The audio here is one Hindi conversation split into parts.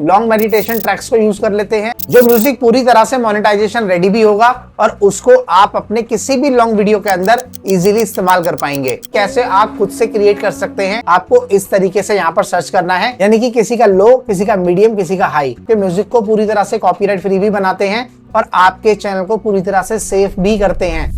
लॉन्ग मेडिटेशन ट्रैक्स को यूज कर लेते हैं, जो म्यूजिक पूरी तरह से मोनेटाइजेशन रेडी भी होगा और उसको आप अपने किसी भी लॉन्ग वीडियो के अंदर इजीली इस्तेमाल कर पाएंगे। कैसे आप खुद से क्रिएट कर सकते हैं, आपको इस तरीके से यहाँ पर सर्च करना है, यानी कि किसी का लो, किसी का मीडियम, किसी का हाई के म्यूजिक को पूरी तरह से कॉपीराइट फ्री भी बनाते हैं और आपके चैनल को पूरी तरह से सेफ भी करते हैं।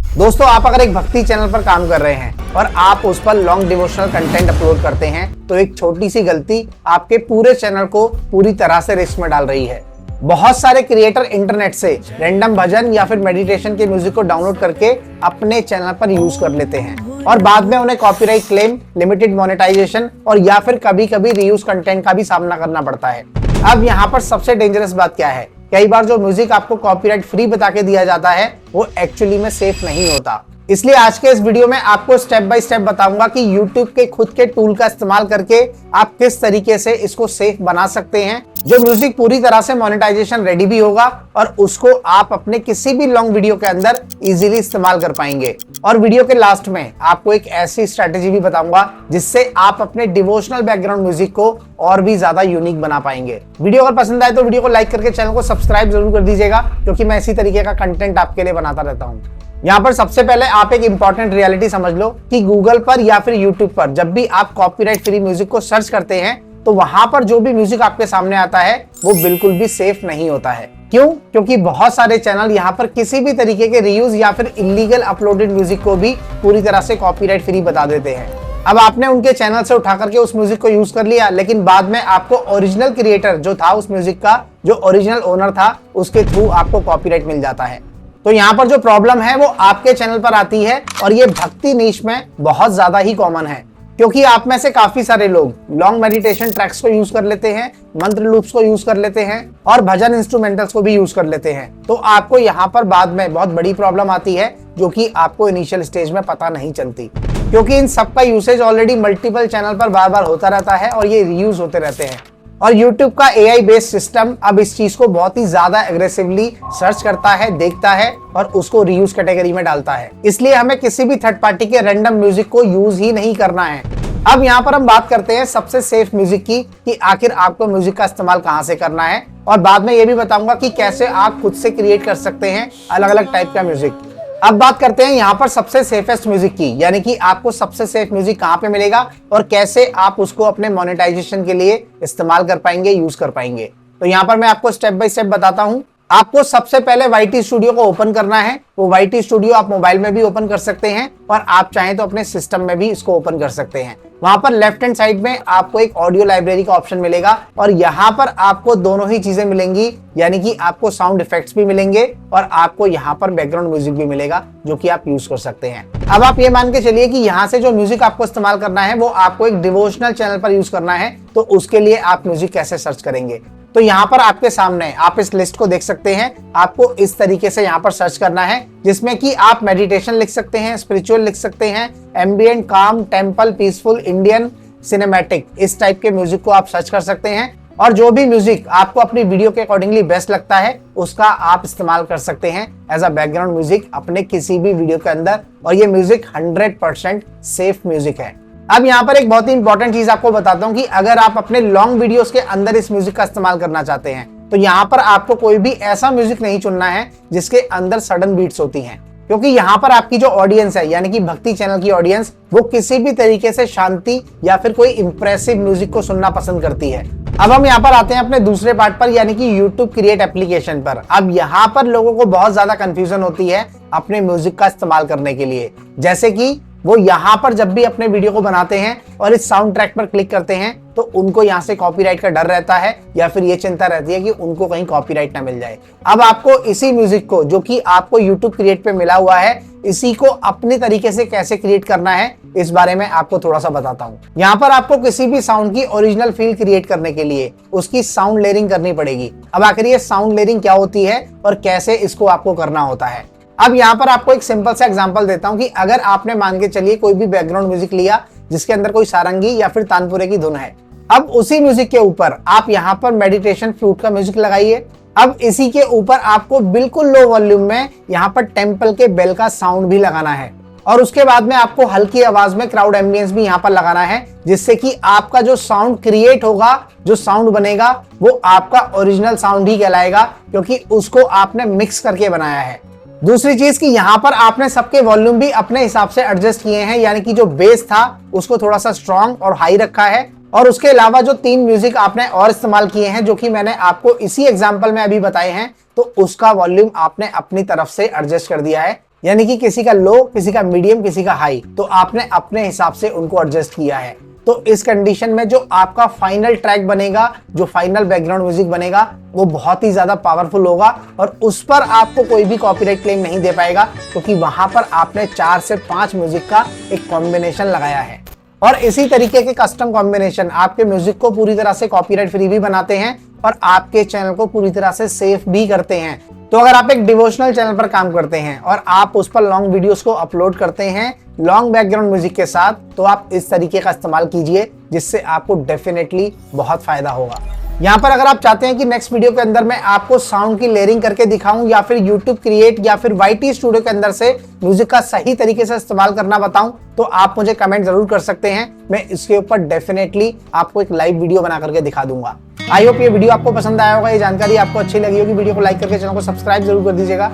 दोस्तों, आप अगर एक भक्ति चैनल पर काम कर रहे हैं और आप उस पर लॉन्ग डिवोशनल कंटेंट अपलोड करते हैं तो एक छोटी सी गलती आपके पूरे चैनल को पूरी तरह से रिस्क में डाल रही है। बहुत सारे क्रिएटर इंटरनेट से रैंडम भजन या फिर मेडिटेशन के म्यूजिक को डाउनलोड करके अपने चैनल पर यूज कर लेते हैं और बाद में उन्हें कॉपीराइट क्लेम, लिमिटेड मोनेटाइजेशन और या फिर कभी कभी रीयूज कंटेंट का भी सामना करना पड़ता है। अब यहाँ पर सबसे डेंजरस बात क्या है, कई बार जो म्यूजिक आपको कॉपीराइट फ्री बता के दिया जाता है वो एक्चुअली में सेफ नहीं होता। इसलिए आज के इस वीडियो में आपको स्टेप बाय स्टेप बताऊंगा कि YouTube के खुद के टूल का इस्तेमाल करके आप किस तरीके से इसको सेफ बना सकते हैं, जो म्यूजिक पूरी तरह से मोनेटाइजेशन रेडी भी होगा और उसको आप अपने किसी भी लॉन्ग वीडियो के अंदर इजीली इस्तेमाल कर पाएंगे। और वीडियो के लास्ट में आपको एक ऐसी स्ट्रेटेजी भी बताऊंगा जिससे आप अपने डिवोशनल बैकग्राउंड म्यूजिक को और भी ज्यादा यूनिक बना पाएंगे। वीडियो अगर पसंद आए तो वीडियो को लाइक करके चैनल को सब्सक्राइब जरूर कर दीजिएगा, क्योंकि मैं इसी तरीके का कंटेंट आपके लिए बनाता रहता हूँ। यहाँ पर सबसे पहले आप एक इंपॉर्टेंट रियलिटी समझ लो कि गूगल पर या फिर यूट्यूब पर जब भी आप कॉपीराइट फ्री म्यूजिक को सर्च करते हैं तो वहां पर जो भी म्यूजिक आपके सामने आता है वो बिल्कुल भी सेफ नहीं होता है। क्यों? क्योंकि बहुत सारे चैनल यहाँ पर किसी भी तरीके के रीयूज या फिर इलीगल अपलोडेड म्यूजिक को भी पूरी तरह से कॉपीराइट फ्री बता देते हैं। अब आपने उनके चैनल से उठा करके उस म्यूजिक को यूज कर लिया, लेकिन बाद में आपको ओरिजिनल क्रिएटर जो था उस म्यूजिक का, जो ओरिजिनल ओनर था, उसके थ्रू आपको कॉपीराइट मिल जाता है। तो यहाँ पर जो प्रॉब्लम है वो आपके चैनल पर आती है और ये भक्ति नीश में बहुत ज्यादा ही कॉमन है, क्योंकि आप में से काफी सारे लोग लॉन्ग मेडिटेशन ट्रैक्स को यूज कर लेते हैं, मंत्र लूप्स को यूज कर लेते हैं और भजन इंस्ट्रूमेंटल्स को भी यूज कर लेते हैं। तो आपको यहाँ पर बाद में बहुत बड़ी प्रॉब्लम आती है, जो कि आपको इनिशियल स्टेज में पता नहीं चलती, क्योंकि इन सब का यूसेज ऑलरेडी मल्टीपल चैनल पर बार बार होता रहता है और ये रीयूज होते रहते हैं। और YouTube का AI बेस्ड सिस्टम अब इस चीज को बहुत ही ज्यादा एग्रेसिवली सर्च करता है, देखता है और उसको रीयूज कैटेगरी में डालता है। इसलिए हमें किसी भी थर्ड पार्टी के रैंडम म्यूजिक को यूज ही नहीं करना है। अब यहाँ पर हम बात करते हैं सबसे सेफ म्यूजिक की, कि आखिर आपको म्यूजिक का इस्तेमाल कहाँ से करना है, और बाद में ये भी बताऊंगा कि कैसे आप खुद से क्रिएट कर सकते हैं अलग अलग टाइप का म्यूजिक। अब बात करते हैं यहाँ पर सबसे सेफेस्ट म्यूजिक की, यानी कि आपको सबसे सेफ म्यूजिक कहाँ पे मिलेगा और कैसे आप उसको अपने मोनेटाइजेशन के लिए इस्तेमाल कर पाएंगे, यूज कर पाएंगे। तो यहाँ पर मैं आपको स्टेप बाय स्टेप बताता हूँ। आपको सबसे पहले YT स्टूडियो को ओपन करना है। वो YT स्टूडियो आप मोबाइल में भी ओपन कर सकते हैं और आप चाहें तो अपने सिस्टम में भी इसको ओपन कर सकते हैं। वहां पर लेफ्ट हैंड साइड में आपको एक ऑडियो लाइब्रेरी का ऑप्शन मिलेगा और यहाँ पर आपको दोनों ही चीजें मिलेंगी, यानी कि आपको साउंड इफेक्ट्स भी मिलेंगे और आपको यहाँ पर बैकग्राउंड म्यूजिक भी मिलेगा, जो कि आप यूज कर सकते हैं। अब आप ये मान के चलिए कि यहाँ से जो म्यूजिक आपको इस्तेमाल करना है वो आपको एक डिवोशनल चैनल पर यूज करना है, तो उसके लिए आप म्यूजिक कैसे सर्च करेंगे। तो यहाँ पर आपके सामने आप इस लिस्ट को देख सकते हैं। आपको इस तरीके से यहाँ पर सर्च करना है, जिसमें कि आप मेडिटेशन लिख सकते हैं, स्पिरिचुअल लिख सकते हैं, एम्बिएंट, काम, टेम्पल, पीसफुल, इंडियन, सिनेमैटिक, इस टाइप के म्यूजिक को आप सर्च कर सकते हैं। और जो भी म्यूजिक आपको अपनी वीडियो के अकॉर्डिंगली बेस्ट लगता है उसका आप इस्तेमाल कर सकते हैं एज अ बैकग्राउंड म्यूजिक अपने किसी भी वीडियो के अंदर, और ये म्यूजिक 100% सेफ म्यूजिक है। अब यहाँ पर एक बहुत ही इंपॉर्टेंट चीज आपको बताता हूँ कि अगर आप अपने लॉन्ग वीडियोस के अंदर इस म्यूजिक का इस्तेमाल करना चाहते हैं तो यहाँ पर आपको कोई भी ऐसा म्यूजिक नहीं चुनना है जिसके अंदर सडन बीट्स होती हैं, क्योंकि यहाँ पर आपकी जो ऑडियंस है, यानी कि भक्ति चैनल की ऑडियंस, वो किसी भी तरीके से शांति या फिर कोई इंप्रेसिव म्यूजिक को सुनना पसंद करती है। अब हम यहाँ पर आते हैं अपने दूसरे पार्ट पर, यानी कि YouTube क्रिएट एप्लीकेशन पर। अब यहाँ पर लोगों को बहुत ज्यादा कंफ्यूजन होती है अपने म्यूजिक का इस्तेमाल करने के लिए, जैसे कि वो यहाँ पर जब भी अपने वीडियो को बनाते हैं और इस साउंड ट्रैक पर क्लिक करते हैं तो उनको यहाँ से कॉपीराइट का डर रहता है या फिर ये चिंता रहती है कि उनको कहीं कॉपीराइट ना मिल जाए। अब आपको इसी म्यूजिक को, जो कि आपको YouTube क्रिएट पे मिला हुआ है, इसी को अपने तरीके से कैसे क्रिएट करना है इस बारे में आपको थोड़ा सा बताता हूँ। यहाँ पर आपको किसी भी साउंड की ओरिजिनल फील क्रिएट करने के लिए उसकी साउंड लेयरिंग करनी पड़ेगी। अब आखिर ये साउंड लेयरिंग क्या होती है और कैसे इसको आपको करना होता है। अब यहाँ पर आपको एक सिंपल सा एग्जांपल देता हूँ कि अगर आपने मान के चलिए कोई भी बैकग्राउंड म्यूजिक लिया जिसके अंदर कोई सारंगी या फिर तानपुरे की धुन है, अब उसी म्यूजिक के ऊपर आप यहाँ पर मेडिटेशन फ्लूट का म्यूजिक लगाइए। अब इसी के ऊपर आपको बिल्कुल लो वॉल्यूम में यहाँ पर टेम्पल के बेल का साउंड भी लगाना है और उसके बाद में आपको हल्की आवाज में क्राउड एम्बियंस भी यहाँ पर लगाना है, जिससे कि आपका जो साउंड क्रिएट होगा, जो साउंड बनेगा वो आपका ओरिजिनल साउंड ही कहलाएगा, क्योंकि उसको आपने मिक्स करके बनाया है। दूसरी चीज कि यहाँ पर आपने सबके वॉल्यूम भी अपने हिसाब से एडजस्ट किए हैं, यानी कि जो बेस था उसको थोड़ा सा स्ट्रॉन्ग और हाई रखा है। और उसके अलावा जो 3 म्यूजिक आपने और इस्तेमाल किए हैं, जो कि मैंने आपको इसी एग्जांपल में अभी बताए हैं, तो उसका वॉल्यूम आपने अपनी तरफ से एडजस्ट कर दिया है, यानी कि किसी का लो, किसी का मीडियम, किसी का हाई, तो आपने अपने हिसाब से उनको एडजस्ट किया है। तो इस कंडीशन में जो आपका फाइनल ट्रैक बनेगा, जो फाइनल बैकग्राउंड म्यूजिक बनेगा, वो बहुत ही ज्यादा पावरफुल होगा और उस पर आपको कोई भी कॉपीराइट क्लेम नहीं दे पाएगा, क्योंकि वहां पर आपने 4 से 5 म्यूजिक का एक कॉम्बिनेशन लगाया है। और इसी तरीके के कस्टम कॉम्बिनेशन आपके म्यूजिक को पूरी तरह से कॉपीराइट फ्री भी बनाते हैं और आपके चैनल को पूरी तरह से सेफ भी करते हैं। तो अगर आप एक डिवोशनल चैनल पर काम करते हैं और आप उस पर लॉन्ग वीडियोस को अपलोड करते हैं लॉन्ग बैकग्राउंड म्यूजिक के साथ, तो आप इस तरीके का इस्तेमाल कीजिए, जिससे आपको डेफिनेटली बहुत फायदा होगा। यहाँ पर अगर आप चाहते हैं कि नेक्स्ट वीडियो के अंदर मैं आपको साउंड की लेयरिंग करके दिखाऊं, या फिर YouTube क्रिएट या फिर YT स्टूडियो के अंदर से म्यूजिक का सही तरीके से इस्तेमाल करना बताऊं, तो आप मुझे कमेंट जरूर कर सकते हैं। मैं इसके ऊपर डेफिनेटली आपको एक लाइव वीडियो बना करके दिखा दूंगा। आई होप ये वीडियो आपको पसंद आया होगा, ये जानकारी आपको अच्छी लगी होगी। वीडियो को लाइक करके चैनल को सब्सक्राइब जरूर कर दीजिएगा।